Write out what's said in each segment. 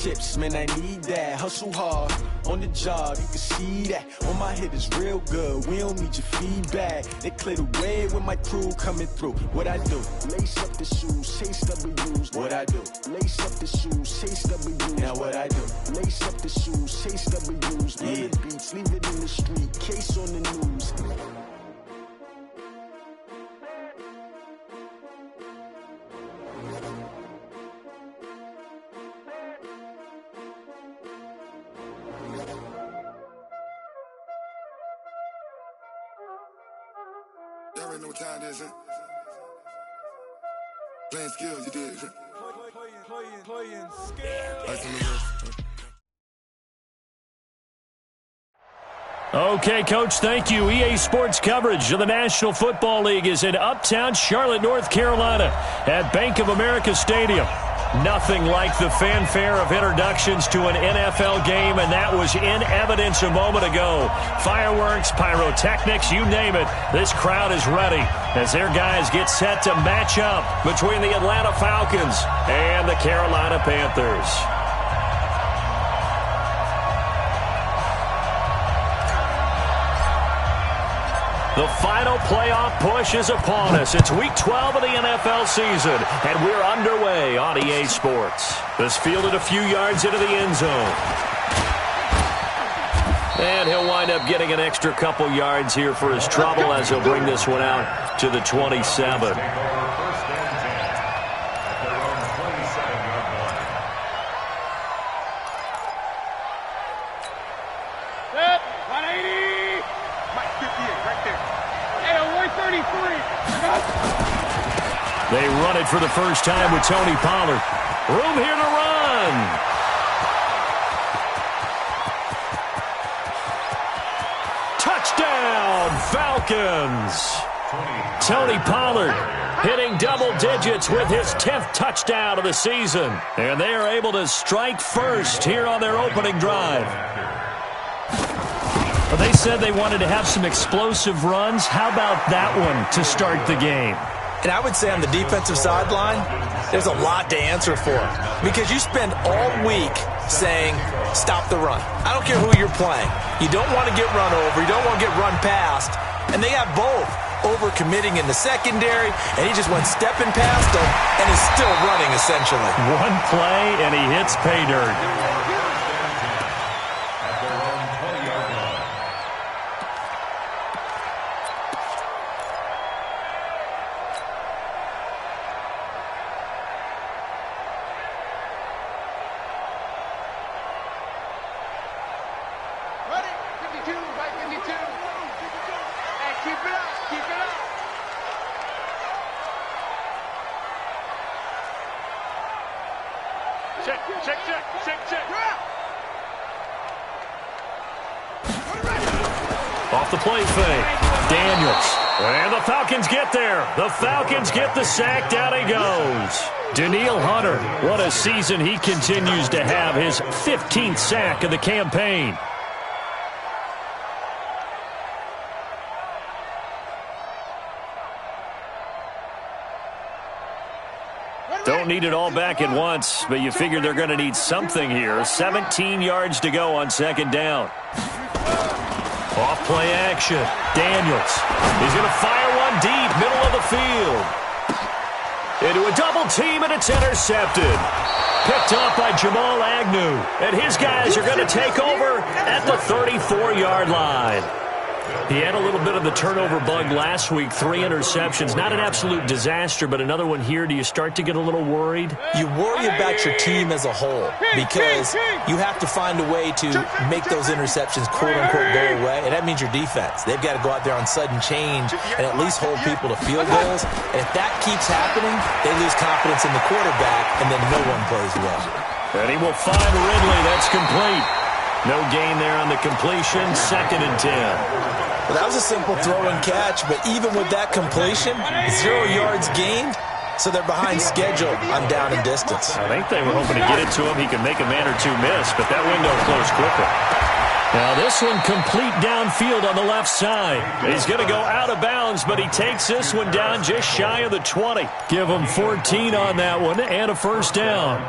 Chips, man, I need that. Hustle hard on the job, you can see that. On my hit is real good. We don't need your feedback. They clear the way with my crew coming through. What I do? Lace up the shoes, chase W's. What I do? Lace up the shoes, chase W's. Now what I do? Lace up the shoes, chase W's. Yeah. The beats, leave it in the street. Case on the news. Y'all already know what time it is, huh? Playing skills, you did. Playing skills. Okay, Coach, thank you. EA Sports coverage of the National Football League is in uptown Charlotte, North Carolina at Bank of America Stadium. Nothing like the fanfare of introductions to an NFL game, and that was in evidence a moment ago. Fireworks, pyrotechnics, you name it. This crowd is ready as their guys get set to match up between the Atlanta Falcons and the Carolina Panthers. The final playoff push is upon us. It's Week 12 of the NFL season, and we're underway on EA Sports. This fielded a few yards into the end zone. And he'll wind up getting an extra couple yards here for his trouble as he'll bring this one out to the 27. They run it for the first time with Tony Pollard. Room here to run. Touchdown, Falcons. Tony Pollard hitting double digits with his 10th touchdown of the season. And they are able to strike first here on their opening drive. Well, they said they wanted to have some explosive runs. How about that one to start the game? And I would say on the defensive sideline, there's a lot to answer for. Because you spend all week saying, stop the run. I don't care who you're playing. You don't want to get run over. You don't want to get run past. And they have both. Over-committing in the secondary, and he just went stepping past them and is still running, essentially. One play, and he hits pay dirt. Off the play fake. Daniels. And the Falcons get there. The Falcons get the sack. Down he goes. Danielle Hunter. What a season he continues to have. His 15th sack of the campaign. Don't need it all back at once, but you figure they're going to need something here. 17 yards to go on second down. Off play action. Daniels. He's going to fire one deep, middle of the field. Into a double team, and it's intercepted. Picked off by Jamal Agnew. And his guys are going to take over at the 34-yard line. He had a little bit of the turnover bug last week, 3 interceptions. Not an absolute disaster, but another one here. Do you start to get a little worried? You worry about your team as a whole because you have to find a way to make those interceptions, quote-unquote, go away, and that means your defense. They've got to go out there on sudden change and at least hold people to field goals. And if that keeps happening, they lose confidence in the quarterback, and then no one plays well. And he will find Ridley. That's complete. No gain there on the completion. 2nd and 10. Well, that was a simple throw and catch, but even with that completion, 0 yards gained, so they're behind schedule on down and distance. I think they were hoping to get it to him. He could make a man or two miss, but that window closed quicker. Now this one complete downfield on the left side. He's going to go out of bounds, but he takes this one down just shy of the 20. Give him 14 on that one and a first down.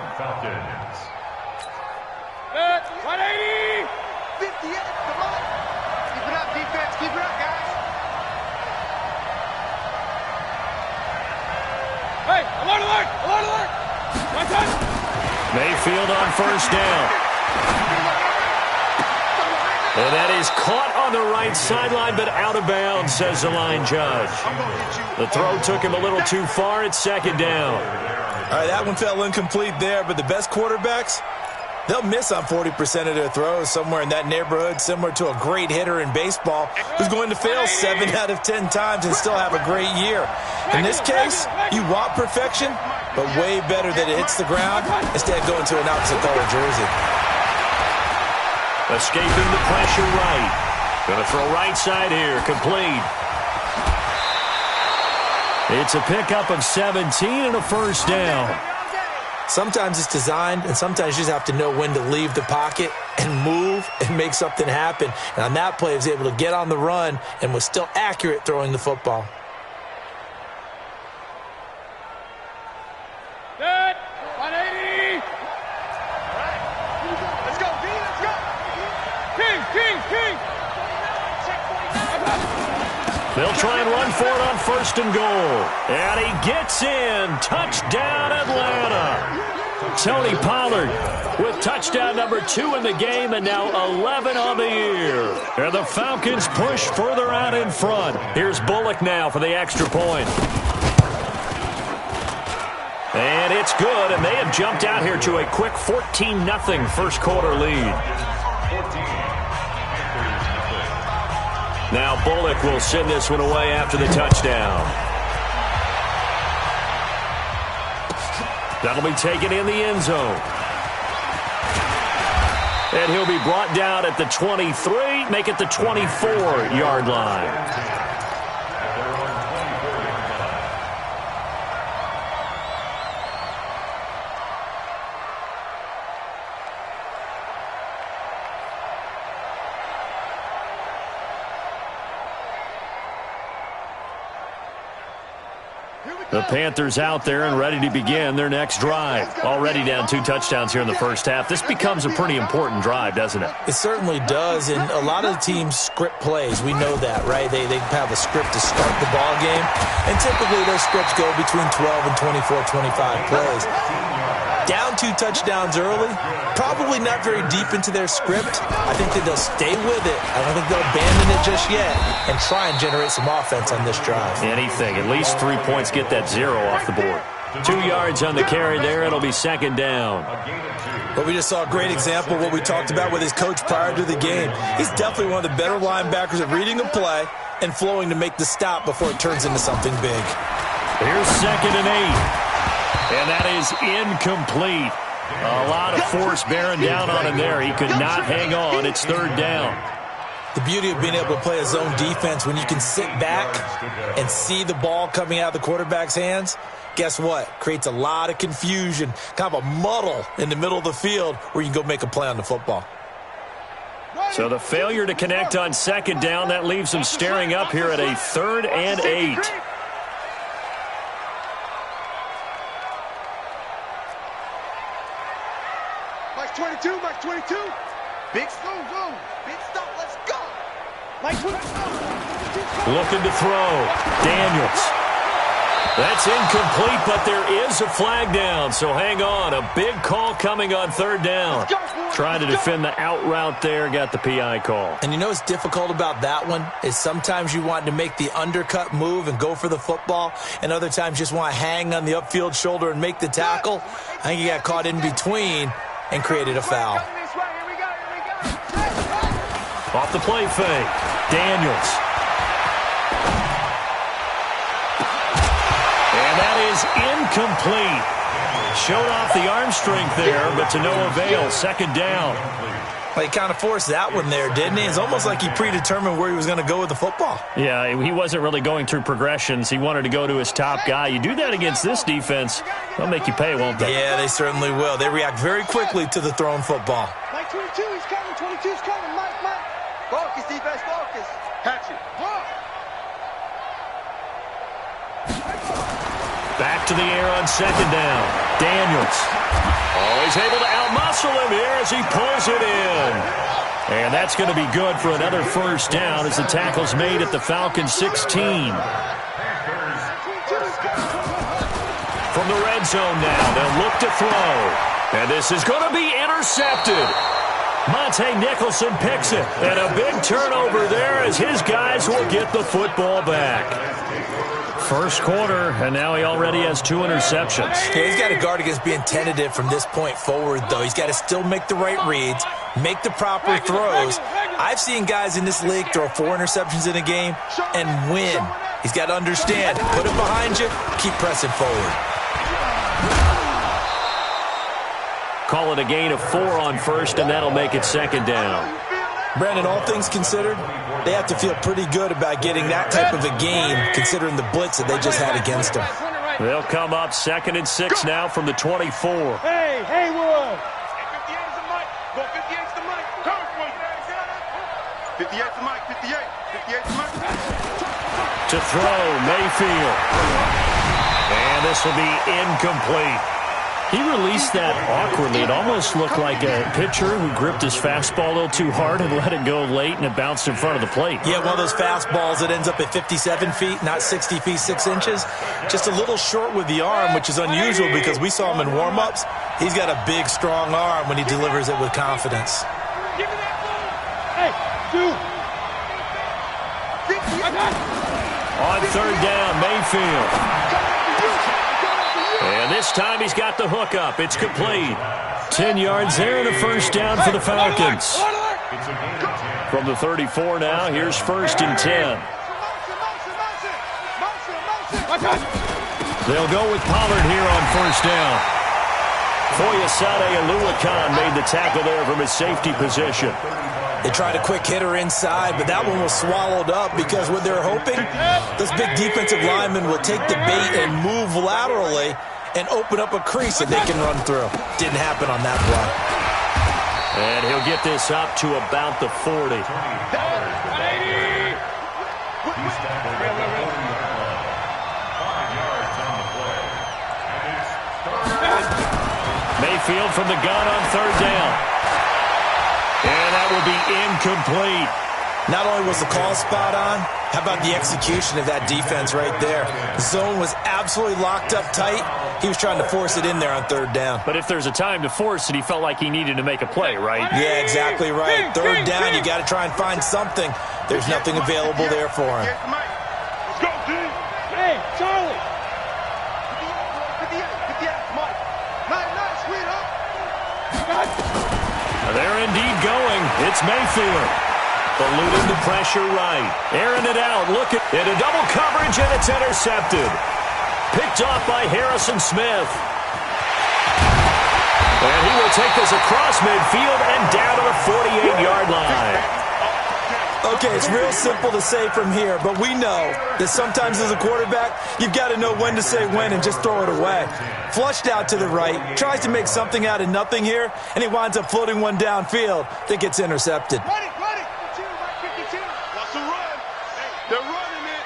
Mayfield on first down. And that is caught on the right sideline, but out of bounds, says the line judge. The throw took him a little too far. It's second down. All right, that one fell incomplete there, but the best quarterbacks, they'll miss on 40% of their throws, somewhere in that neighborhood, similar to a great hitter in baseball who's going to fail 7 out of 10 times and still have a great year. In this case, you want perfection, but way better that it hits the ground instead of going to an opposite color jersey. Escaping the pressure right. Going to throw right side here. Complete. It's a pickup of 17 and a first down. Sometimes it's designed, and sometimes you just have to know when to leave the pocket and move and make something happen. And on that play, he was able to get on the run and was still accurate throwing the football. Good. 180. Let's go, D. Let's go. King. They'll try and run for it on first and goal. And he gets in. Touchdown, Atlanta. Tony Pollard with touchdown number 2 in the game and now 11 on the year. And the Falcons push further out in front. Here's Bullock now for the extra point. And it's good, and they have jumped out here to a quick 14-0 first quarter lead. Now Bullock will send this one away after the touchdown. That'll be taken in the end zone. And he'll be brought down at the 23, make it the 24-yard line. The Panthers out there and ready to begin their next drive. Already down 2 touchdowns here in the first half. This becomes a pretty important drive, doesn't it? It certainly does, and a lot of the teams script plays. We know that, right? They have a script to start the ball game, and typically those scripts go between 12 and 24, 25 plays. Down 2 touchdowns early, probably not very deep into their script. I think that they'll stay with it. I don't think they'll abandon it just yet and try and generate some offense on this drive. Anything. At least 3 points, get that 0 off the board. 2 yards on the carry there. It'll be second down. But we just saw a great example of what we talked about with his coach prior to the game. He's definitely one of the better linebackers at reading a play and flowing to make the stop before it turns into something big. Here's 2nd and 8. And that is incomplete. A lot of force bearing down on him there. He could not hang on. It's 3rd down. The beauty of being able to play a zone defense when you can sit back and see the ball coming out of the quarterback's hands, guess what? Creates a lot of confusion, kind of a muddle in the middle of the field where you can go make a play on the football. So the failure to connect on 2nd down, that leaves them staring up here at a 3rd and 8. Mike 22. Big go. Big stop, let's go. Mike 22. Looking to throw. Daniels. That's incomplete, but there is a flag down, so hang on. A big call coming on 3rd down. Trying to defend the out route there, got the PI call. And you know what's difficult about that one is sometimes you want to make the undercut move and go for the football, and other times you just want to hang on the upfield shoulder and make the tackle. I think he got caught in between and created a foul. Off the play fake. Daniels. And that is incomplete. Showed off the arm strength there, but to no avail. 2nd down. Well, he kind of forced that one there, didn't he? It's almost like he predetermined where he was going to go with the football. Yeah, he wasn't really going through progressions. He wanted to go to his top guy. You do that against this defense, they'll make you pay, won't they? Yeah, they certainly will. They react very quickly to the thrown football. Mike 22, he's coming. 22's coming. Mike. Focus, defense, focus. Catch it. Back to the air on 2nd down. Daniels. Always able to outmuscle him here as he pulls it in. And that's going to be good for another first down as the tackle's made at the Falcons 16. from the red zone now. They'll look to throw. And this is going to be intercepted. Monte Nicholson picks it. And a big turnover there as his guys will get the football back. First quarter, and now he already has 2 interceptions. Yeah, he's got to guard against being tentative from this point forward, though. He's got to still make the right reads, make the proper throws. I've seen guys in this league throw 4 interceptions in a game and win. He's got to understand, put it behind you, keep pressing forward. Call it a gain of 4 on first, and that'll make it second down. Brandon, all things considered, they have to feel pretty good about getting that type of a game, considering the blitz that they just had against them. They'll come up 2nd and 6 now from the 24. Hey, Haywood! 58 is the mic. Go 58 is the mic. Cover for you. 58 is the mic. 58. 58 is the mic. To throw, Mayfield. And this will be incomplete. He released that awkwardly. It almost looked like a pitcher who gripped his fastball a little too hard and let it go late, and it bounced in front of the plate. Yeah, one of those fastballs that ends up at 57 feet, not 60 feet, 6 inches. Just a little short with the arm, which is unusual because we saw him in warm-ups. He's got a big, strong arm when he delivers it with confidence. Give me that ball. Hey, dude. On 3rd down, Mayfield. And this time he's got the hook up. It's complete. 10 yards there and a first down for the Falcons. From the 34 now, here's 1st and 10. They'll go with Pollard here on 1st down. Foyesade Aluakan made the tackle there from his safety position. They tried a quick hitter inside, but that one was swallowed up because what they're hoping, those big defensive linemen will take the bait and move laterally and open up a crease that they can run through. Didn't happen on that play. And he'll get this up to about the 40. Mayfield from the gun on 3rd down. And that will be incomplete. Not only was the call spot on, how about the execution of that defense right there? The zone was absolutely locked up tight. He was trying to force it in there on 3rd down. But if there's a time to force it, he felt like he needed to make a play, right? Yeah, exactly right. 3rd down, you got to try and find something. There's nothing available there for him. Let's go, D. Hey, Charlie. 58, Mike. Nice, sweetheart. They're indeed going. It's Mayfield. Eluding the pressure right. Airing it out. Look at it. A double coverage, and it's intercepted. Picked off by Harrison Smith. And he will take this across midfield and down to the 48-yard line. Okay, it's real simple to say from here, but we know that sometimes as a quarterback, you've got to know when to say when and just throw it away. Flushed out to the right, tries to make something out of nothing here, and he winds up floating one downfield that gets intercepted. Ready. 52, Mike 52. What's the run? Hey, they're running it.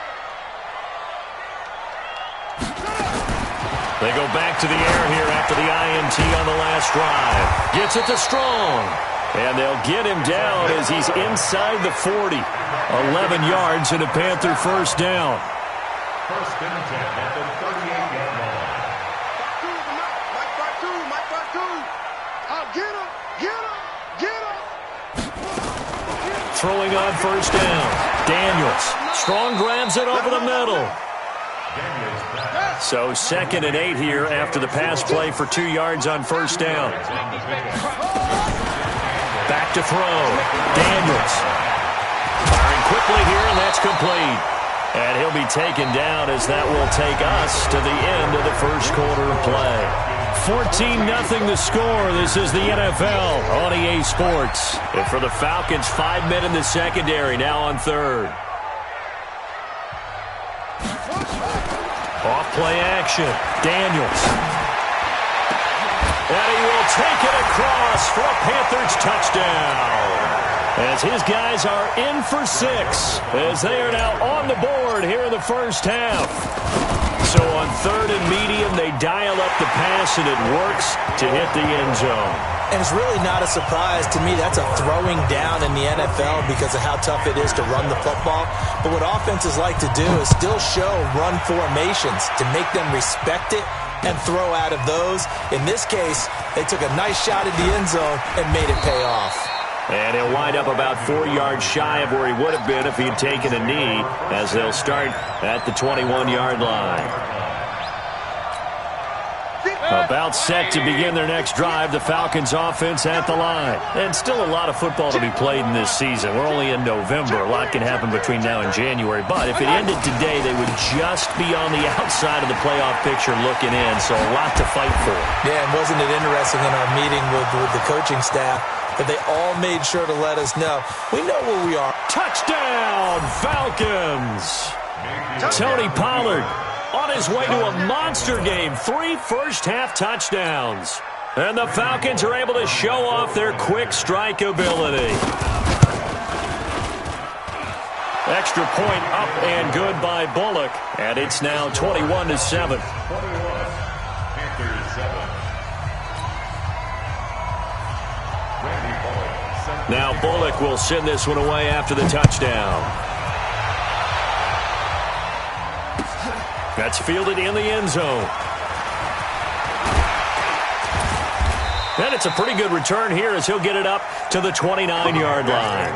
They go back to the air here after the INT on the last drive. Gets it to Strong. And they'll get him down as he's inside the 40. 11 yards and a Panther first down. First and 10 at the 38-yard line. Mike 5-2. I'll get him. Throwing on first down. Daniels. Strong grabs it over the middle. So 2nd and 8 here after the pass play for 2 yards on first down. Back to throw. Daniels. Firing quickly here, and that's complete. And he'll be taken down as that will take us to the end of the first quarter of play. 14-0 the score. This is the NFL on EA Sports. And for the Falcons, 5 men in the secondary, now on 3rd. Off play action. Daniels. And he will take it across for a Panthers touchdown. As his guys are in for 6, as they are now on the board here in the first half. So on 3rd and medium, they dial up the pass, and it works to hit the end zone. And it's really not a surprise to me. That's a throwing down in the NFL because of how tough it is to run the football. But what offenses like to do is still show run formations to make them respect it and throw out of those. In this case, they took a nice shot at the end zone and made it pay off. And he'll wind up about 4 yards shy of where he would have been if he had taken a knee, as they'll start at the 21-yard line. About set to begin their next drive, the Falcons offense at the line. And still a lot of football to be played in this season. We're only in November. A lot can happen between now and January. But if it ended today, they would just be on the outside of the playoff picture looking in. So a lot to fight for. Yeah, and wasn't it interesting in our meeting with the coaching staff that they all made sure to let us know, we know where we are. Touchdown, Falcons! Tony Pollard on his way to a monster game. 3 first-half touchdowns. And the Falcons are able to show off their quick strike ability. Extra point up and good by Bullock. And it's now 21-7. Now Bullock will send this one away after the touchdown. That's fielded in the end zone. And it's a pretty good return here as he'll get it up to the 29-yard line.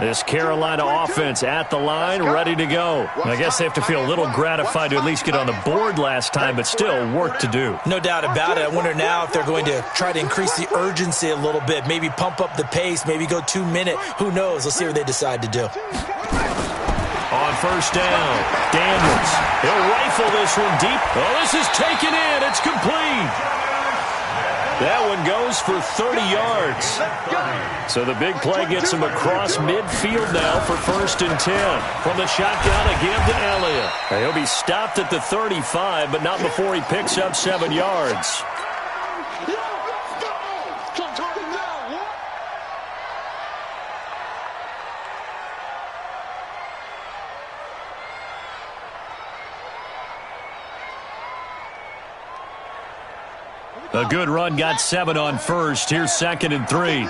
This Carolina offense at the line, ready to go. I guess they have to feel a little gratified to at least get on the board last time, but still work to do. No doubt about it. I wonder now if they're going to try to increase the urgency a little bit, maybe pump up the pace, maybe go 2-minute. Who knows? Let's see what they decide to do. On first down, Daniels. He'll rifle this one deep. Oh, this is taken in. It's complete. That one goes for 30 yards. So the big play gets him across midfield now for 1st and 10. From the shotgun again to Elliott. He'll be stopped at the 35, but not before he picks up 7 yards. A good run, got 7 on first. Here's 2nd and 3.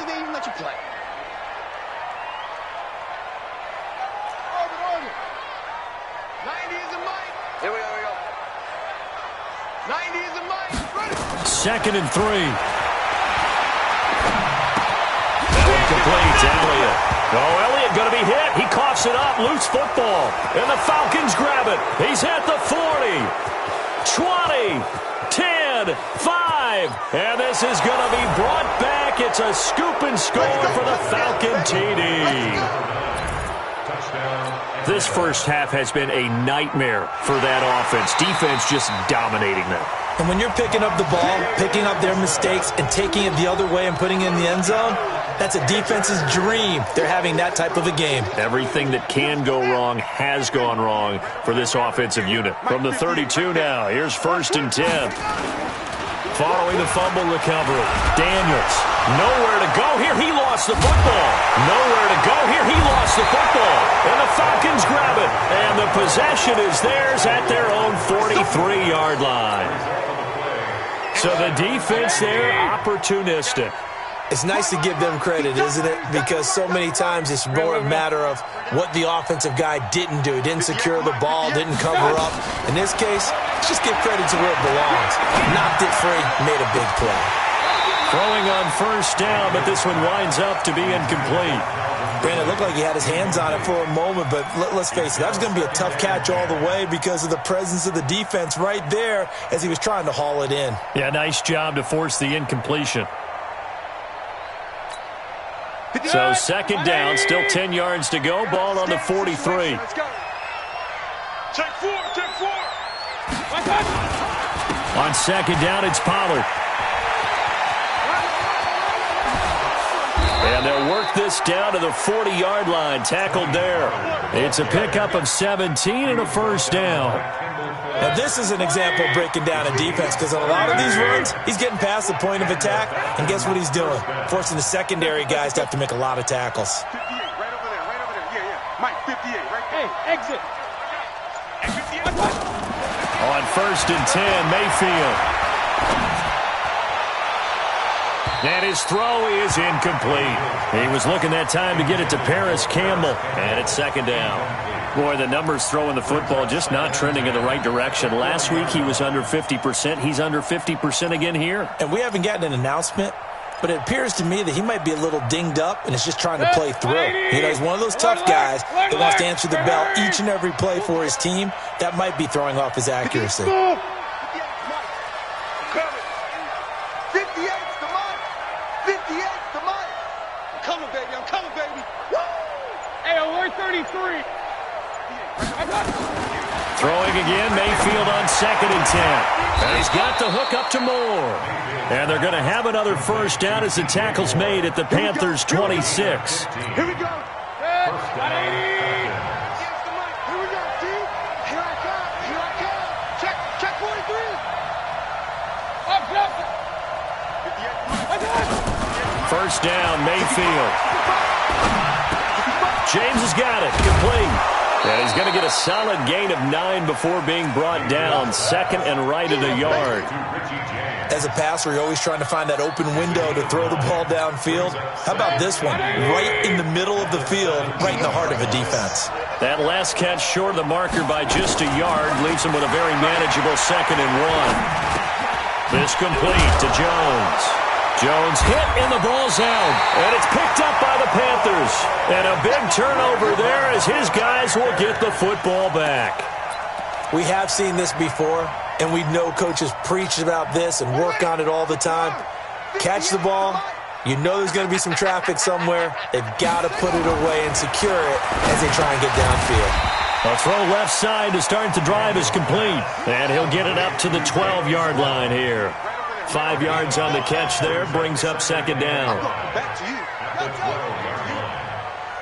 Second and 3. That one complete to Elliott. Oh, Elliott going to be hit. He coughs it up. Loose football. And the Falcons grab it. He's at the 40. 20. 10. 5. And this is going to be brought back. It's a scoop and score for the Falcon TD. This first half has been a nightmare for that offense. Defense just dominating them. And when you're picking up the ball, picking up their mistakes, and taking it the other way and putting it in the end zone, that's a defense's dream. They're having that type of a game. Everything that can go wrong has gone wrong for this offensive unit. From the 32 now, here's 1st and 10. Following the fumble recovery, Daniels, nowhere to go here. He lost the football. Nowhere to go here. He lost the football. And the Falcons grab it. And the possession is theirs at their own 43-yard line. So the defense there, opportunistic. It's nice to give them credit, isn't it? Because so many times it's more a matter of what the offensive guy didn't do. Didn't secure the ball, didn't cover up. In this case, let's just give credit to where it belongs. Knocked it free, made a big play. Throwing on first down, but this one winds up to be incomplete. Brandon, it looked like he had his hands on it for a moment, but let's face it, that was going to be a tough catch all the way because of the presence of the defense right there as he was trying to haul it in. Yeah, nice job to force the incompletion. So 2nd down, still 10 yards to go. Ball on the 43. Check 4. On 2nd down, it's Pollard. And they'll work this down to the 40-yard line. Tackled there. It's a pickup of 17 and a first down. Now, this is an example of breaking down a defense because on a lot of these runs, he's getting past the point of attack, and guess what he's doing? Forcing the secondary guys to have to make a lot of tackles. 58, right over there. Yeah. Mike, 58, right there. Hey, exit. On 1st and 10, Mayfield. And his throw is incomplete. He was looking that time to get it to Paris Campbell. And it's second down. Boy, the numbers throwing the football just not trending in the right direction. Last week he was under 50%. He's under 50% again here. And we haven't gotten an announcement, but it appears to me that he might be a little dinged up and is just trying to play through. You know, he's one of those tough guys that wants to answer the bell each and every play for his team. That might be throwing off his accuracy. 58's the mic. 58's the mic. I'm coming, baby. I'm coming, baby. Woo! Hey, we're 33. Throwing again, Mayfield on 2nd and 10. And he's got the hook up to Moore. And they're going to have another first down as the tackle's made at the Panthers' 26. Here we go. Here we go, T. Here I come. Here I come. Check 43. Up, up. First down, Mayfield. James has got it. Complete. And he's going to get a solid gain of 9 before being brought down. 2nd and right at a yard. As a passer, you're always trying to find that open window to throw the ball downfield. How about this one? Right in the middle of the field, right in the heart of a defense. That last catch short of the marker by just a yard leaves him with a very manageable 2nd and 1. This complete to Jones. Jones hit and the ball's out. And it's picked up by the Panthers. And a big turnover there as his guys will get the football back. We have seen this before, and we know coaches preach about this and work on it all the time. Catch the ball. You know there's going to be some traffic somewhere. They've got to put it away and secure it as they try and get downfield. A throw left side to start the drive is complete. And he'll get it up to the 12-yard line here. 5 yards on the catch there, brings up 2nd down. Back to you.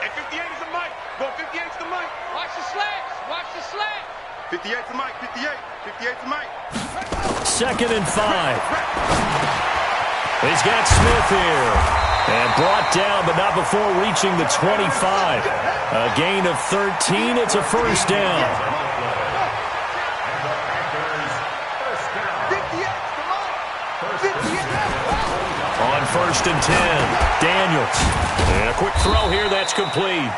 Hey, 58's the mic. Go 58's the mic. Watch the slats. Watch the slats. 58's the mic. 58. 58's the mic. 2nd and 5. He's got Smith here. And brought down, but not before reaching the 25. A gain of 13. It's a first down. On 1st and 10, Daniels. And a quick throw here, that's complete.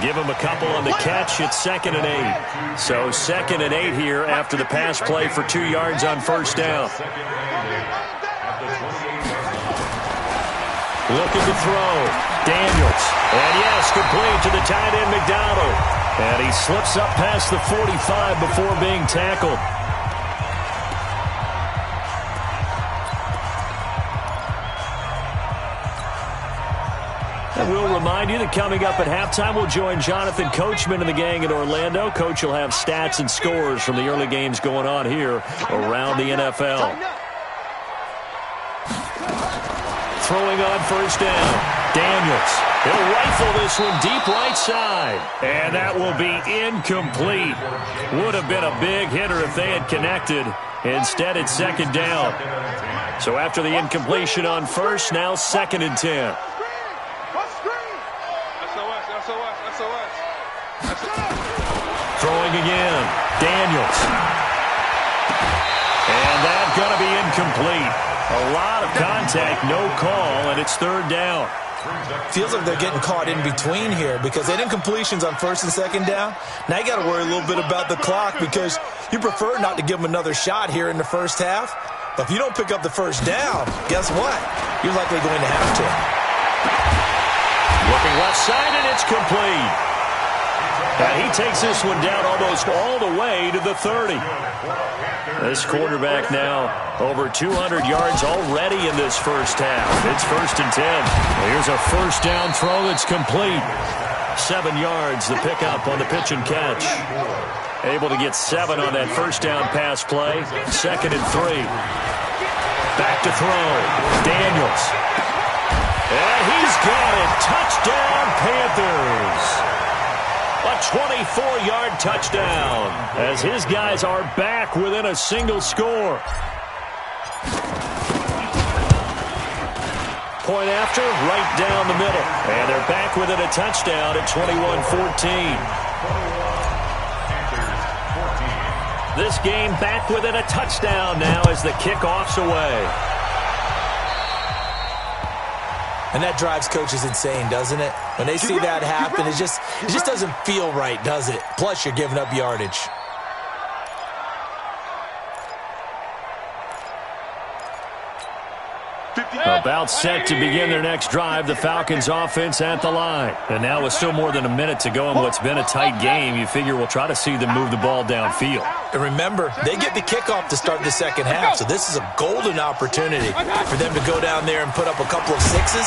Give him a couple on the catch, it's 2nd and 8. So 2nd and 8 here after the pass play for 2 yards on first down. Looking to throw. Daniels. And yes, complete to the tight end, McDonald. And he slips up past the 45 before being tackled. And we'll remind you that coming up at halftime, we'll join Jonathan Coachman and the gang in Orlando. Coach will have stats and scores from the early games going on here around the NFL. Throwing on first down. Daniels. He'll rifle this one deep right side. And that will be incomplete. Would have been a big hitter if they had connected. Instead, it's 2nd down. So after the incompletion on first, now 2nd and 10. Throwing again. Daniels. And that's going to be incomplete. A lot of contact, no call, and it's 3rd down. Feels like they're getting caught in between here because they had incompletions on 1st and 2nd down. Now you got to worry a little bit about the clock because you prefer not to give them another shot here in the first half. But if you don't pick up the first down, guess what? You're likely going to have to. Looking left side, and it's complete. And he takes this one down almost all the way to the 30. This quarterback now over 200 yards already in this first half. It's 1st and 10. Here's a first down throw that's complete. 7 yards, the pickup on the pitch and catch. Able to get 7 on that first down pass play. 2nd and 3. Back to throw. Daniels. And he's got it. Touchdown, Panthers. A 24-yard touchdown as his guys are back within a single score. Point after, right down the middle. And they're back within a touchdown at 21-14. This game back within a touchdown now as the kickoff's away. And that drives coaches insane, doesn't it? When they see that happen, it just doesn't feel right, does it? Plus, you're giving up yardage. About set to begin their next drive, the Falcons offense at the line. And now with still more than a minute to go in what's been a tight game, you figure we'll try to see them move the ball downfield. And remember, they get the kickoff to start the second half, so this is a golden opportunity for them to go down there and put up a couple of sixes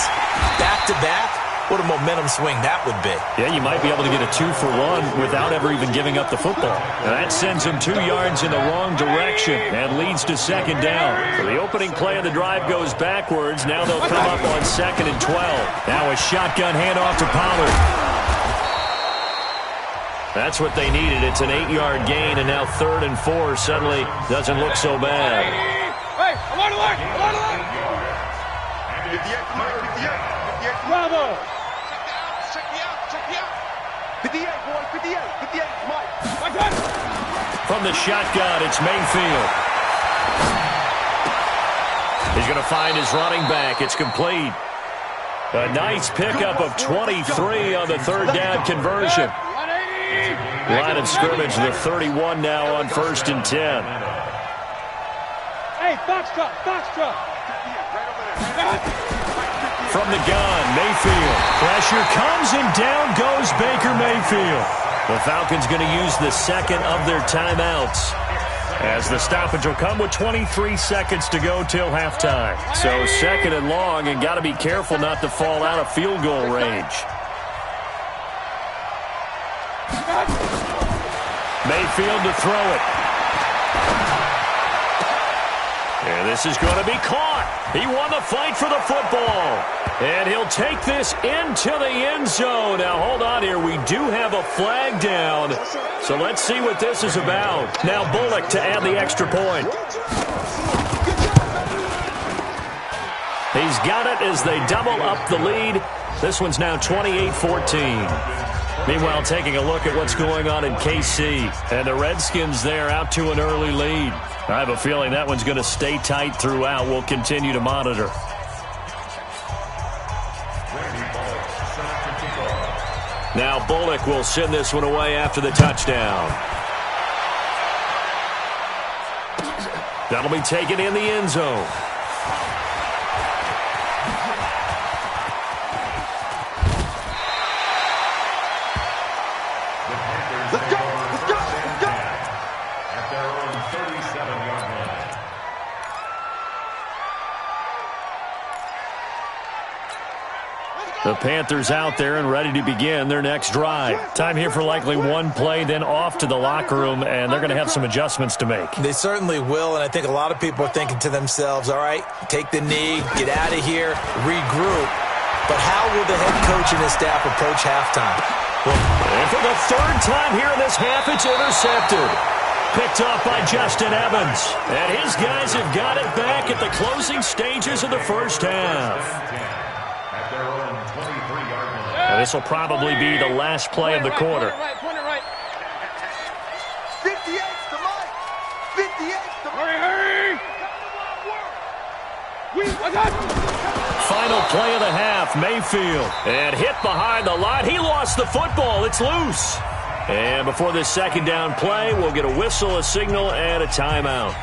back-to-back. What a momentum swing that would be. Yeah, you might be able to get a 2-for-1 without ever even giving up the football. And that sends them 2 yards in the wrong direction and leads to second down. So the opening play of the drive goes backwards. Now they'll come up on 2nd and 12. Now a shotgun handoff to Pollard. That's what they needed. It's an 8-yard gain, and now 3rd and 4 suddenly doesn't look so bad. Hey, I'm on the line. I'm on the line. 58, Bravo. Check me out. 58, boys, 58, Mike. From the shotgun, it's Mayfield. He's going to find his running back. It's complete. A nice pickup of 23 on the 3rd down conversion. Line of scrimmage, the 31 now on 1st and 10. Hey, box truck. From the gun, Mayfield. Pressure comes and down goes Baker Mayfield. The Falcons going to use the second of their timeouts, as the stoppage will come with 23 seconds to go till halftime. So 2nd and long, and got to be careful not to fall out of field goal range. Mayfield to throw it. And this is going to be caught. He won the fight for the football. And he'll take this into the end zone. Now, hold on here. We do have a flag down. So let's see what this is about. Now, Bullock to add the extra point. He's got it as they double up the lead. This one's now 28-14. Meanwhile, taking a look at what's going on in KC. And the Redskins there out to an early lead. I have a feeling that one's going to stay tight throughout. We'll continue to monitor. Now Bullock will send this one away after the touchdown. That'll be taken in the end zone. The Panthers out there and ready to begin their next drive. Time here for likely one play, then off to the locker room, and they're going to have some adjustments to make. They certainly will, and I think a lot of people are thinking to themselves, all right, take the knee, get out of here, regroup. But how will the head coach and his staff approach halftime? And for the 3rd time here in this half, it's intercepted. Picked off by Justin Evans. And his guys have got it back at the closing stages of the first half. Now, this will probably be the last play of the quarter. 58 to Mike. 58 to Mike. Final play of the half, Mayfield. And hit behind the line. He lost the football. It's loose. And before this 2nd down play, we'll get a whistle, a signal, and a timeout.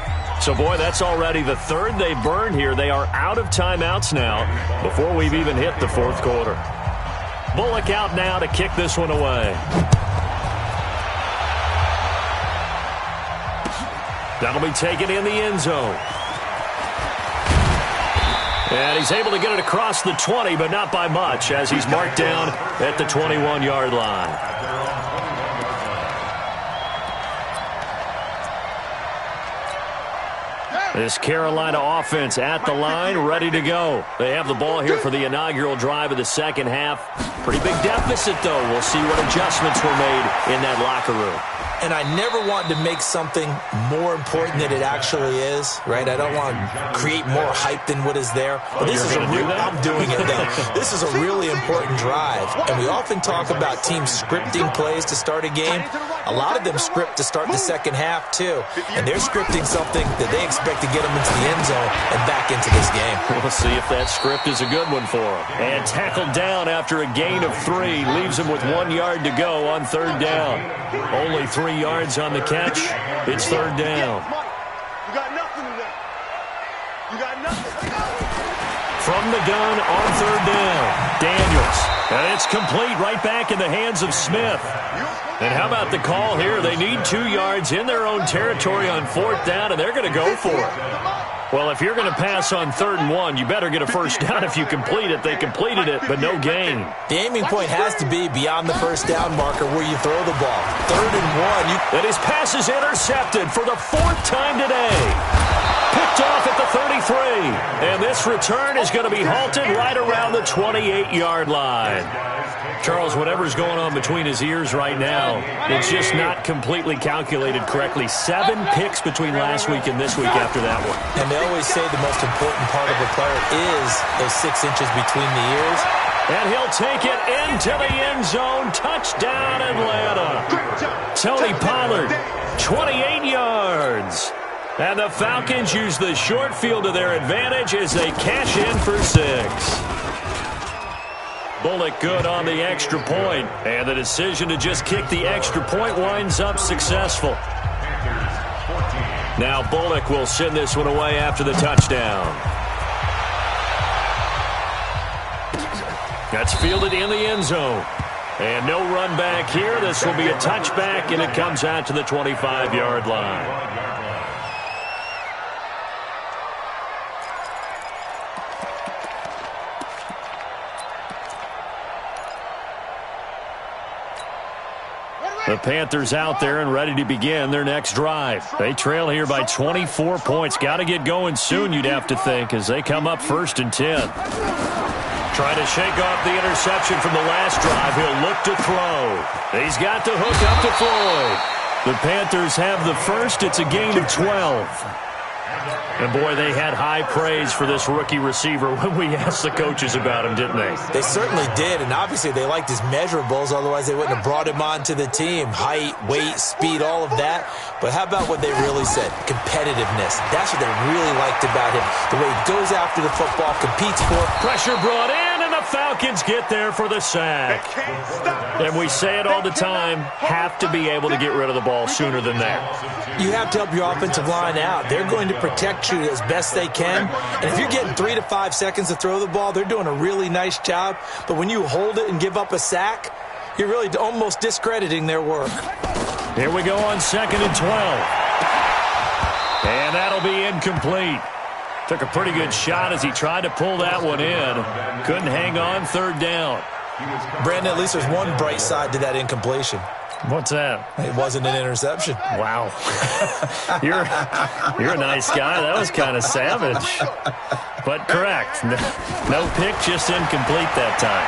So, boy, that's already the 3rd they've burned here. They are out of timeouts now before we've even hit the 4th quarter. Bullock out now to kick this one away. That'll be taken in the end zone. And he's able to get it across the 20, but not by much, as he's marked down at the 21-yard line. This Carolina offense at the line, ready to go. They have the ball here for the inaugural drive of the second half. Pretty big deficit, though. We'll see what adjustments were made in that locker room. And I never want to make something more important than it actually is, right? I don't want to create more hype than what is there. But this is I'm doing it, though. This is a really important drive. And we often talk about teams scripting plays to start a game. A lot of them script to start the second half, too. And they're scripting something that they expect to get them into the end zone and back into this game. We'll see if that script is a good one for him. And tackled down after a gain of 3. Leaves him with 1 yard to go on third down. Only 3 yards on the catch. It's third down. You got nothing today. You got nothing. From the gun on third down, Daniels. And it's complete right back in the hands of Smith. And how about the call here? They need 2 yards in their own territory on fourth down, and they're going to go for it. Well, if you're going to pass on 3rd and 1, you better get a first down if you complete it. They completed it, but no gain. The aiming point has to be beyond the first down marker where you throw the ball. 3rd and 1. And his pass is intercepted for the 4th time today. Picked off at the 33. And this return is going to be halted right around the 28-yard line. Charles, whatever's going on between his ears right now, it's just not completely calculated correctly. 7 picks between last week and this week after that one. And they always say the most important part of a player is those 6 inches between the ears. And he'll take it into the end zone. Touchdown, Atlanta. Tony Pollard, 28 yards. And the Falcons use the short field to their advantage as they cash in for 6. Bullock good on the extra point, and the decision to just kick the extra point winds up successful. Now Bullock will send this one away after the touchdown. That's fielded in the end zone. And no run back here. This will be a touchback, and it comes out to the 25-yard line. The Panthers out there and ready to begin their next drive. They trail here by 24 points. Got to get going soon, you'd have to think, as they come up 1st and 10. Trying to shake off the interception from the last drive. He'll look to throw. He's got the hook up to Floyd. The Panthers have the first. It's a gain of 12. And, boy, they had high praise for this rookie receiver when we asked the coaches about him, didn't they? They certainly did, and obviously they liked his measurables. Otherwise, they wouldn't have brought him onto the team. Height, weight, speed, all of that. But how about what they really said? Competitiveness. That's what they really liked about him. The way he goes after the football, competes for it. Pressure brought in, and the Falcons get there for the sack. And we say it all the time, have to be able to get rid of the ball sooner than that. You have to help your offensive line out. They're going to protect you as best they can. And if you're getting 3 to 5 seconds to throw the ball, they're doing a really nice job. But when you hold it and give up a sack, you're really almost discrediting their work. Here we go on 2nd and 12. And that'll be incomplete. Took a pretty good shot as he tried to pull that one in. Couldn't hang on 3rd down. Brandon, at least there's one bright side to that incompletion. What's that? It wasn't an interception. Wow. You're a nice guy. That was kind of savage. But correct. No pick, just incomplete that time.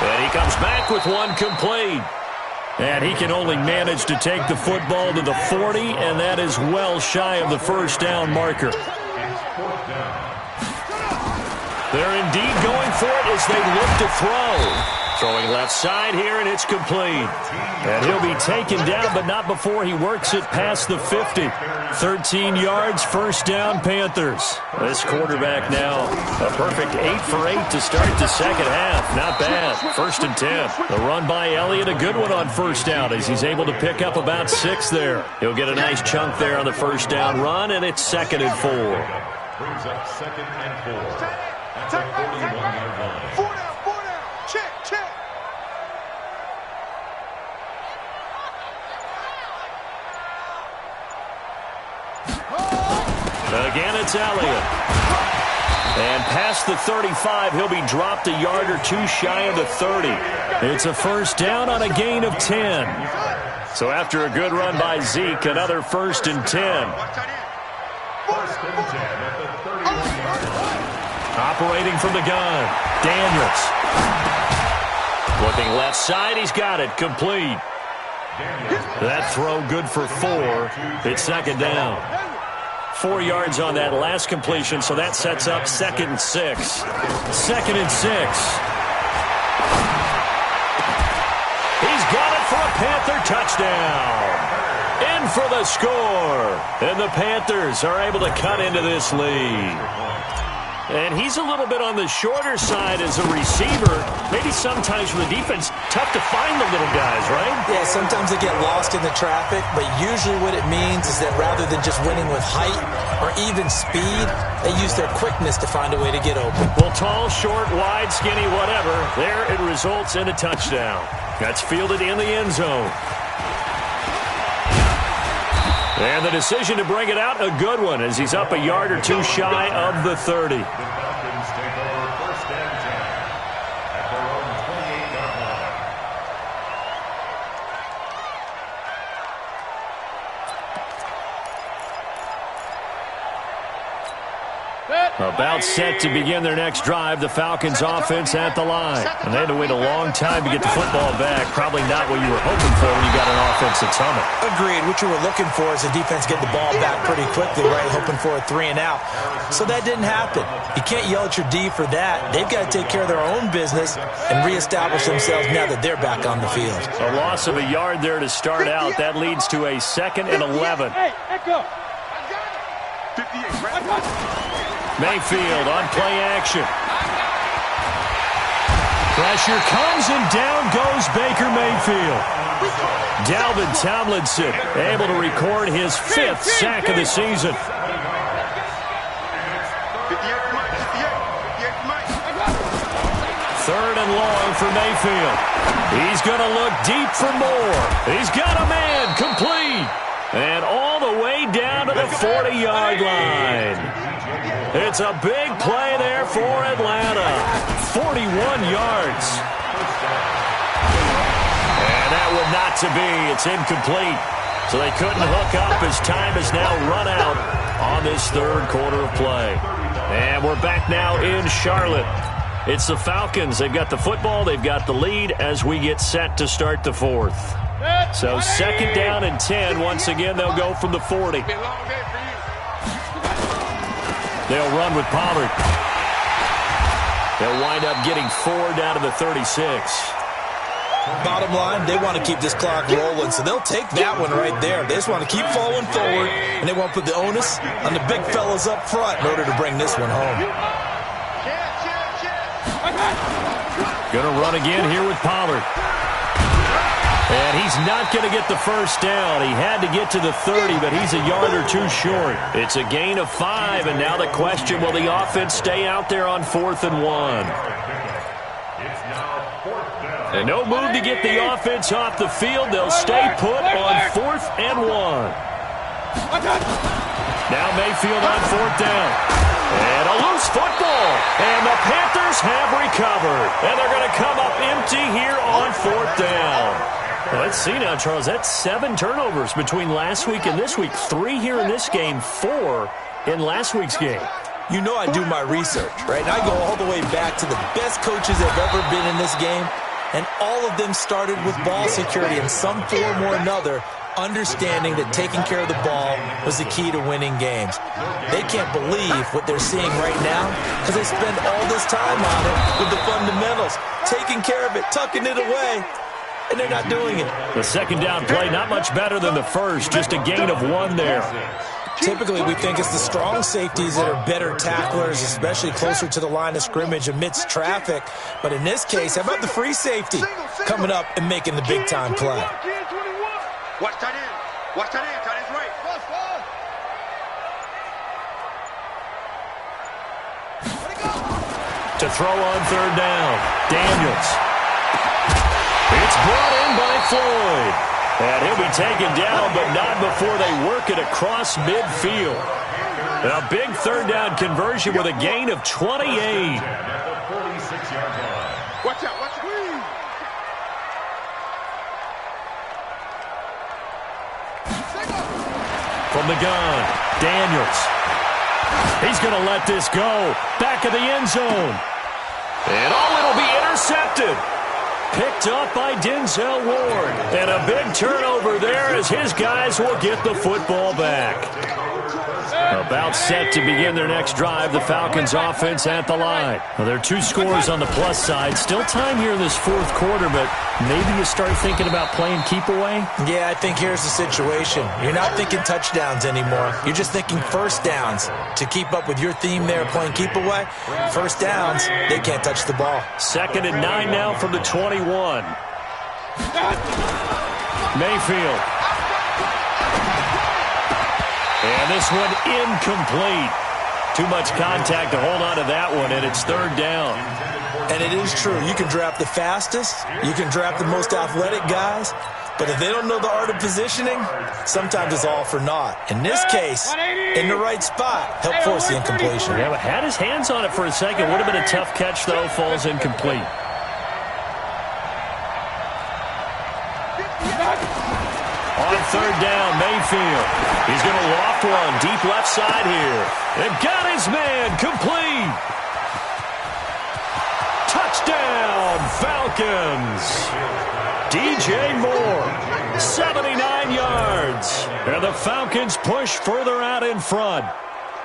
And he comes back with one complete. And he can only manage to take the football to the 40, and that is well shy of the first down marker. They're indeed going for it as they look to throw. Throwing left side here, and it's complete. And he'll be taken down, but not before he works it past the 50. 13 yards, first down, Panthers. This quarterback now, a perfect 8 for 8 to start the second half. Not bad. 1st and 10. The run by Elliott, a good one on first down as he's able to pick up about 6 there. He'll get a nice chunk there on the first down run, and it's 2nd and 4. Brings up 2nd and 4. At the 41-yard line. 4 down. Check. Again, it's Elliott. And past the 35, he'll be dropped a yard or 2 shy of the 30. It's a first down on a gain of 10. So after a good run by Zeke, another 1st and 10. 1st and 10 at the 31-yard line. Operating from the gun, Daniels. Looking left side, he's got it, complete. That throw good for 4. It's 2nd down. 4 yards on that last completion, so that sets up 2nd and 6. 2nd and 6. He's got it for a Panther touchdown. in for the score. And the Panthers are able to cut into this lead. And he's a little bit on the shorter side as a receiver. Maybe sometimes for the defense, tough to find the little guys, right? Yeah, sometimes they get lost in the traffic, but usually what it means is that rather than just winning with height or even speed, they use their quickness to find a way to get open. Well, tall, short, wide, skinny, whatever, there it results in a touchdown. That's fielded in the end zone. And the decision to bring it out, a good one, as he's up a yard or two shy of the 30. The Falcons take over first and 10 at their own 28-yard line. About set to begin their next drive, the Falcons offense at the line. And they had to wait a long time to get the football back. Probably not what you were hoping for when you got an offense that's humming. Agreed. What you were looking for is the defense get the ball back pretty quickly, right? Hoping for a 3-and-out. So that didn't happen. You can't yell at your D for that. They've got to take care of their own business and reestablish themselves now that they're back on the field. A loss of a yard there to start out. That leads to a 2nd and 11. Mayfield on play action. Pressure comes and down goes Baker Mayfield. Dalvin Tomlinson able to record his 5th sack of the season. 3rd and long for Mayfield. He's going to look deep for more. He's got a man complete. And all the way down to the 40-yard line. It's a big play there for Atlanta. 41 yards. And that would not to be. It's incomplete. So they couldn't hook up as time has now run out on this 3rd quarter of play. And we're back now in Charlotte. It's the Falcons. They've got the football. They've got the lead as we get set to start the 4th. So 2nd down and 10. Once again, they'll go from the 40. They'll run with Pollard. They'll wind up getting 4 down to the 36. Bottom line, they want to keep this clock rolling, so they'll take that one right there. They just want to keep falling forward, and they want to put the onus on the big fellas up front in order to bring this one home. Going to run again here with Pollard. And he's not going to get the first down. He had to get to the 30, but he's a yard or two short. It's a gain of 5, and now the question, will the offense stay out there on 4th and 1? And no move to get the offense off the field. They'll stay put on 4th and 1. Now Mayfield on 4th down. And a loose football. And the Panthers have recovered. And they're going to come up empty here on 4th down. Well, let's see now, Charles. That's 7 turnovers between last week and this week. 3 here in this game, 4 in last week's game. You know I do my research, right? And I go all the way back to the best coaches that have ever been in this game. And all of them started with ball security in some form or another, understanding that taking care of the ball was the key to winning games. They can't believe what they're seeing right now because they spend all this time on it with the fundamentals, taking care of it, tucking it away, and they're not doing it. The 2nd down play, not much better than the first, just a gain of 1 there. Typically, we think it's the strong safeties that are better tacklers, especially closer to the line of scrimmage amidst traffic. But in this case, how about the free safety coming up and making the big-time play? Watch tight end. Watch tight end. Tight end's right. To throw on 3rd down, Daniels. It's brought in by Floyd. And he'll be taken down, but not before they work it across midfield. And a big 3rd down conversion with a gain of 28. Watch out. Watch out. From the gun, Daniels. He's going to let this go. Back of the end zone. And it'll be intercepted. Picked up by Denzel Ward. And a big turnover there as his guys will get the football back. About set to begin their next drive, the Falcons offense at the line. Well, there are 2 scores on the plus side. Still time here in this fourth quarter, but maybe you start thinking about playing keep away? Yeah, I think here's the situation. You're not thinking touchdowns anymore. You're just thinking first downs. To keep up with your theme there, playing keep away, first downs, they can't touch the ball. 2nd and 9 now from the 21. Mayfield. And this one incomplete. Too much contact to hold on to that one, and it's 3rd down. And it is true. You can draft the fastest. You can draft the most athletic guys. But if they don't know the art of positioning, sometimes it's all for naught. In this case, in the right spot, help force the incompletion. Yeah, but had his hands on it for a second. Would have been a tough catch, though. Falls incomplete. On 3rd down, Mayfield. He's going to loft one deep left side here. And got his man complete. Touchdown, Falcons. DJ Moore, 79 yards. And the Falcons push further out in front.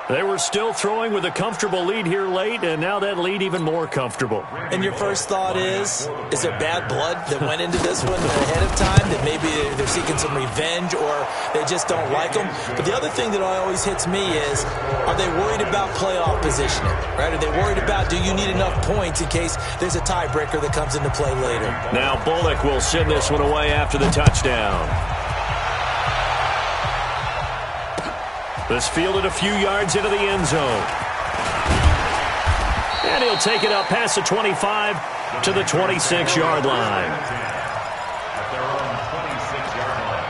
They were still throwing with a comfortable lead here late, and now that lead even more comfortable. And your first thought is there bad blood that went into this one ahead of time, that maybe they're seeking some revenge or they just don't like them? But the other thing that always hits me is, are they worried about playoff positioning? Right? Are they worried about, do you need enough points in case there's a tiebreaker that comes into play later? Now Bullock will send this one away after the touchdown. This fielded a few yards into the end zone. And he'll take it up past the 25 to the 26-yard line. At their own 26-yard line.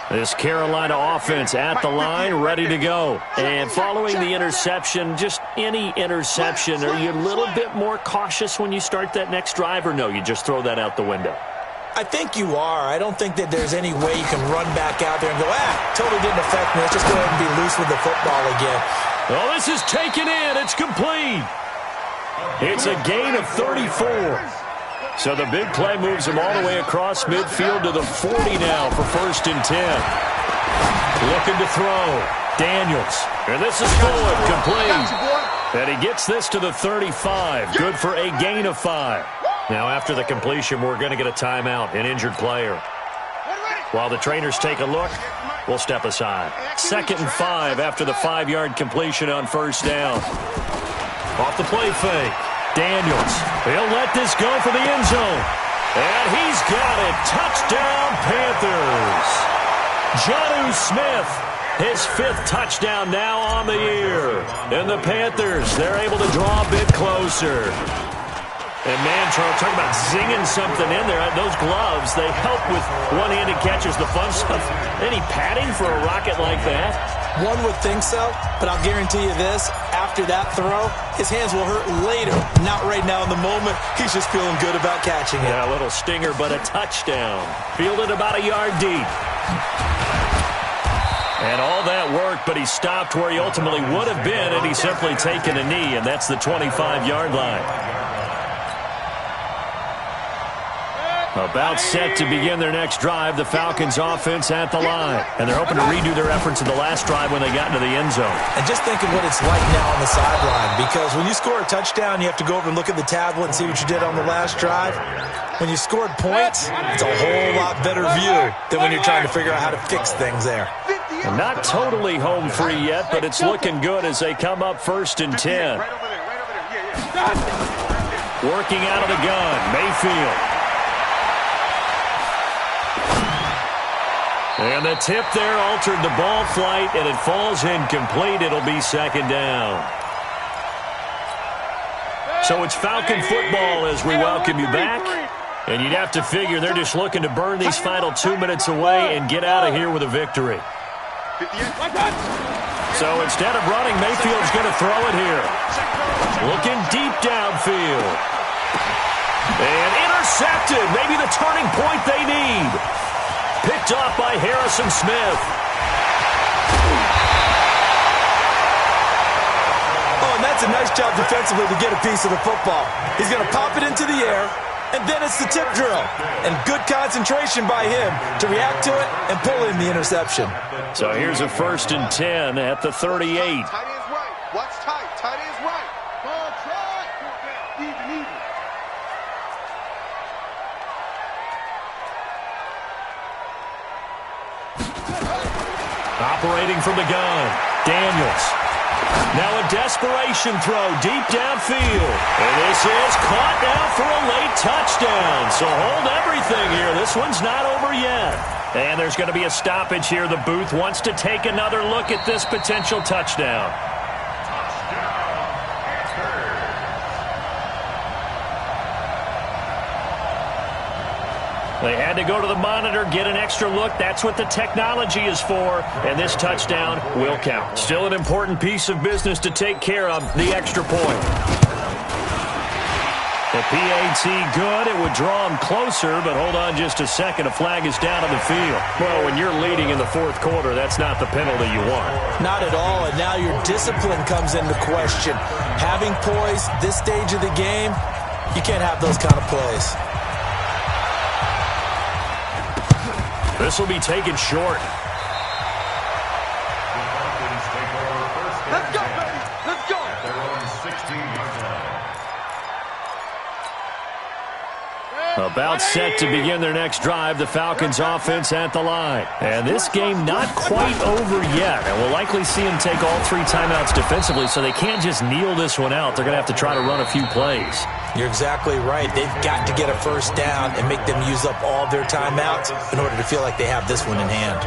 This Carolina offense at the line, ready to go. And following the interception, just any interception, are you a little bit more cautious when you start that next drive, or no, you just throw that out the window? I think you are. I don't think that there's any way you can run back out there and go, totally didn't affect me. Let's just go ahead and be loose with the football again. Oh, this is taken in. It's complete. It's a gain of 34. So the big play moves him all the way across midfield to the 40 now for 1st and 10. Looking to throw. Daniels. And this is forward, complete. And he gets this to the 35. Good for a gain of 5. Now after the completion, we're going to get a timeout, an injured player. While the trainers take a look, we'll step aside. 2nd and 5 after the 5-yard completion on 1st down. Off the play fake. Daniels, he'll let this go for the end zone. And he's got it. Touchdown, Panthers. Jonnu Smith, his 5th touchdown now on the year. And the Panthers, they're able to draw a bit closer. And man, Charles, talking about zinging something in there. Those gloves, they help with one-handed catches, the fun stuff. Any padding for a rocket like that? One would think so, but I'll guarantee you this. After that throw, his hands will hurt later. Not right now in the moment. He's just feeling good about catching it. Yeah, a little stinger, but a touchdown. Fielded about a yard deep. And all that worked, but he stopped where he ultimately would have been had he simply taken a knee, and that's the 25-yard line. About set to begin their next drive, the Falcons offense at the line. And they're hoping to redo their efforts in the last drive when they got into the end zone. And just think of what it's like now on the sideline, because when you score a touchdown, you have to go over and look at the tablet and see what you did on the last drive. When you scored points, it's a whole lot better view than when you're trying to figure out how to fix things there. And not totally home free yet, but it's looking good as they come up 1st and 10. Working out of the gun, Mayfield. And the tip there altered the ball flight, and it falls incomplete. It'll be 2nd down. So it's Falcon football as we welcome you back. And you'd have to figure they're just looking to burn these final 2 minutes away and get out of here with a victory. So instead of running, Mayfield's going to throw it here. Looking deep downfield. And intercepted. Maybe the turning point they need. Picked off by Harrison Smith. Oh, and that's a nice job defensively to get a piece of the football. He's going to pop it into the air, and then it's the tip drill. And good concentration by him to react to it and pull in the interception. So here's a 1st and 10 at the 38. Tight end's right. Watch tight. Tight end's right. Ball try. Even. Operating from the gun, Daniels. Now a desperation throw deep downfield. And this is caught now for a late touchdown. So hold everything here. This one's not over yet. And there's going to be a stoppage here. The booth wants to take another look at this potential touchdown. They had to go to the monitor, get an extra look. That's what the technology is for. And this touchdown will count. Still an important piece of business to take care of, the extra point. The PAT good. It would draw him closer, but hold on just a second. A flag is down on the field. Well, when you're leading in the 4th quarter, that's not the penalty you want. Not at all, and now your discipline comes into question. Having poise this stage of the game, you can't have those kind of plays. This will be taken short. Let's go, baby. Let's go. At their own 16-yard line. About set to begin their next drive, the Falcons offense at the line. And this game not quite over yet. And we'll likely see them take all 3 timeouts defensively, so they can't just kneel this one out. They're going to have to try to run a few plays. You're exactly right. They've got to get a first down and make them use up all their timeouts in order to feel like they have this one in hand.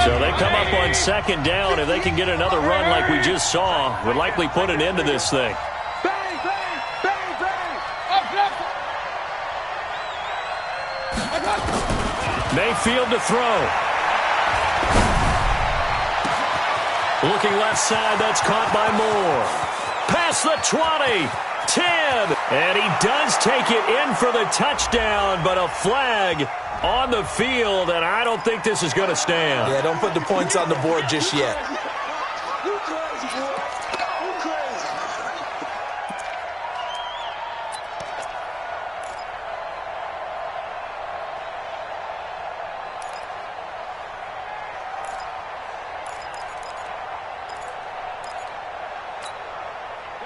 So they come up on 2nd down. If they can get another run like we just saw, would likely put an end to this thing. Bang, bang, bang, bang. Up, up. Mayfield to throw. Looking left side, that's caught by Moore. Past the 20, 10, and he does take it in for the touchdown, but a flag on the field, and I don't think this is going to stand. Yeah, don't put the points on the board just yet. You crazy, boy. You crazy.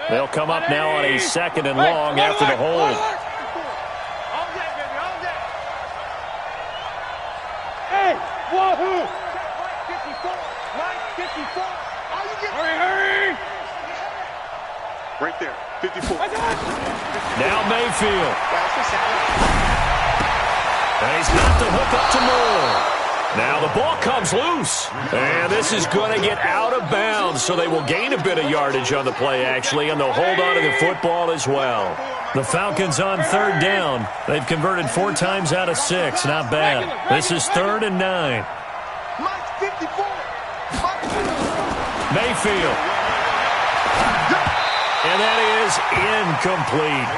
They'll come up now on a 2nd and long after the hold. All day, baby, all day. Hey, wahoo! 54, 54. Hurry! Right there, 54. Now Mayfield. And he's got the hook up to Moore. Now the ball comes loose. And this is going to get out of bounds, so they will gain a bit of yardage on the play, actually, and they'll hold on to the football as well. The Falcons on 3rd down. They've converted 4 times out of 6. Not bad. This is 3rd and 9. Mayfield. And that is incomplete.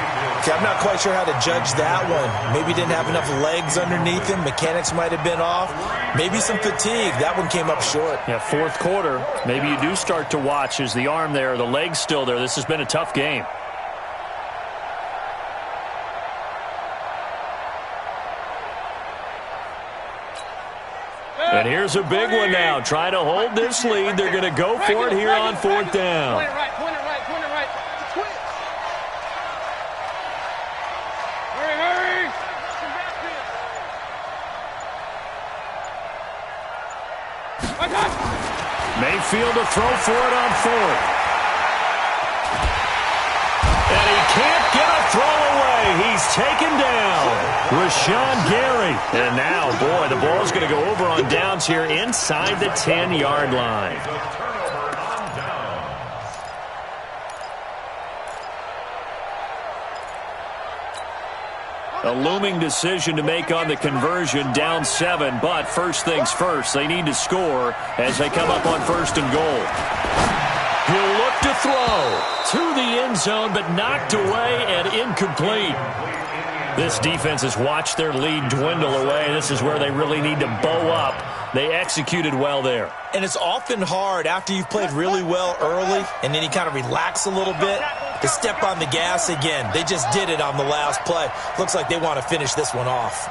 Okay, I'm not quite sure how to judge that one. Maybe didn't have enough legs underneath him. Mechanics might have been off. Maybe some fatigue. That one came up short. Yeah, 4th quarter. Maybe you do start to watch. Is the arm there, the leg's still there? This has been a tough game. And here's a big one now. Trying to hold this lead. They're going to go for it here on 4th down. Point it right. Hurry. Mayfield to throw for it on 4th. And he can't get a throw away. He's taken down. Rashawn Gary. And now, boy, the ball's going to go over on downs here inside the 10-yard line. A looming decision to make on the conversion, down 7, but first things first, they need to score as they come up on 1st and goal. He'll look to throw to the end zone, but knocked away and incomplete. This defense has watched their lead dwindle away. This is where they really need to bow up. They executed well there. And it's often hard after you've played really well early and then you kind of relax a little bit to step on the gas again. They just did it on the last play. Looks like they want to finish this one off.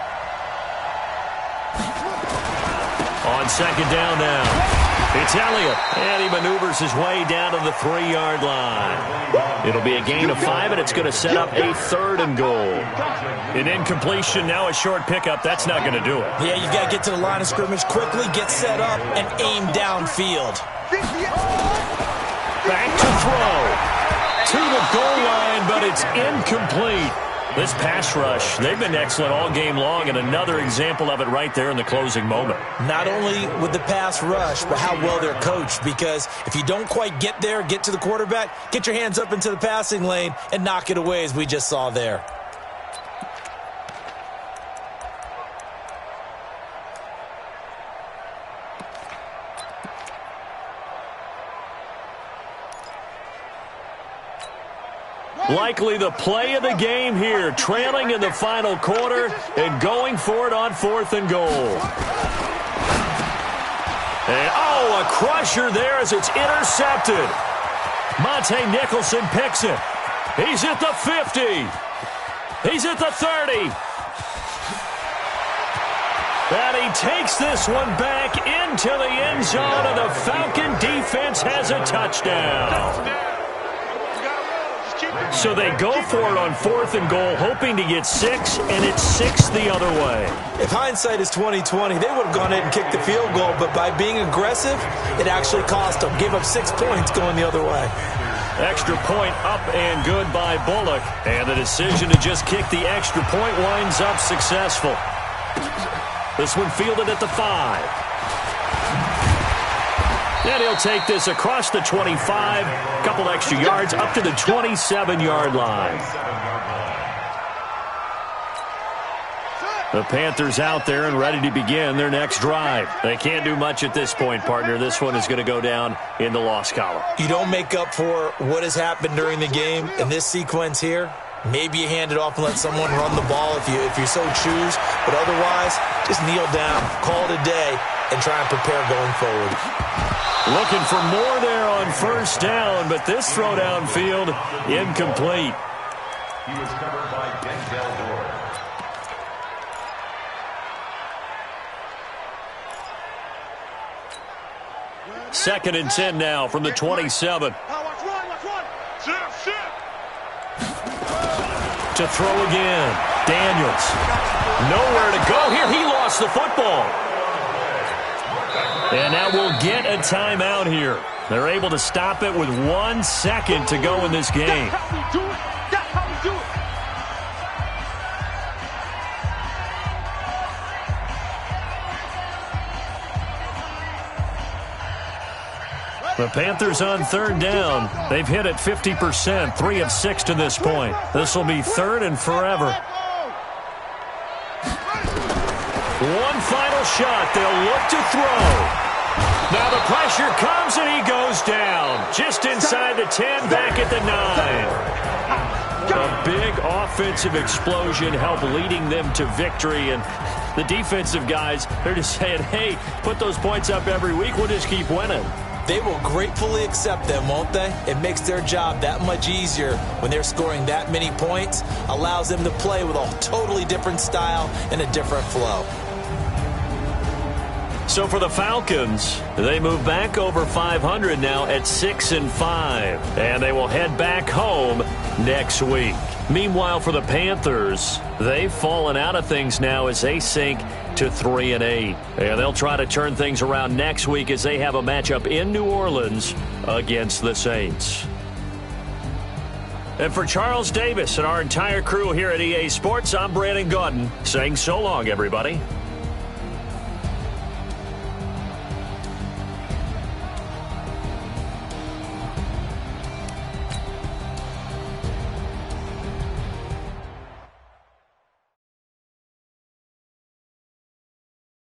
On second down now, it's Elliott, and he maneuvers his way down to the 3-yard line. It'll be a gain of 5, and it's going to set up a 3rd and goal. An incompletion, now a short pickup. That's not going to do it. Yeah, you've got to get to the line of scrimmage quickly, get set up, and aim downfield. Back to throw. To the goal line, but it's incomplete. This pass rush, they've been excellent all game long, and another example of it right there in the closing moment. Not only with the pass rush, but how well they're coached, because if you don't quite get there, get to the quarterback, get your hands up into the passing lane and knock it away, as we just saw there. Likely the play of the game here, trailing in the final quarter and going for it on 4th and goal. And, a crusher there as it's intercepted. Monte Nicholson picks it. He's at the 50. He's at the 30. And he takes this one back into the end zone, and the Falcon defense has a touchdown. So they go for it on 4th and goal, hoping to get 6, and it's 6 the other way. If hindsight is 20/20, they would have gone ahead and kicked the field goal, but by being aggressive, it actually cost them. Gave up 6 points going the other way. Extra point up and good by Bullock, and the decision to just kick the extra point winds up successful. This one fielded at the 5. And he'll take this across the 25, couple extra yards up to the 27-yard line. The Panthers out there and ready to begin their next drive. They can't do much at this point, partner. This one is going to go down in the loss column. You don't make up for what has happened during the game in this sequence here. Maybe you hand it off and let someone run the ball if you so choose. But otherwise, just kneel down, call it a day, and try and prepare going forward. Looking for more there on 1st down, but this throw downfield, incomplete. He was covered by Denzel Ward. 2nd and 10 now from the 27. To throw again. Daniels. Nowhere to go here. He lost the football. And now we'll get a timeout here. They're able to stop it with 1 second to go in this game. The Panthers on 3rd down. They've hit it 50%, 3 of 6 to this point. This will be 3rd and forever. One final shot. They'll look to throw. Now the pressure comes and he goes down. Just inside the 10, back at the 9. A big offensive explosion helped leading them to victory. And the defensive guys, they're just saying, hey, put those points up every week. We'll just keep winning. They will gratefully accept them, won't they? It makes their job that much easier when they're scoring that many points. Allows them to play with a totally different style and a different flow. So for the Falcons, they move back over 500 now at 6-5, and they will head back home next week. Meanwhile, for the Panthers, they've fallen out of things now as they sink to 3-8. And they'll try to turn things around next week as they have a matchup in New Orleans against the Saints. And for Charles Davis and our entire crew here at EA Sports, I'm Brandon Gaudin saying so long, everybody.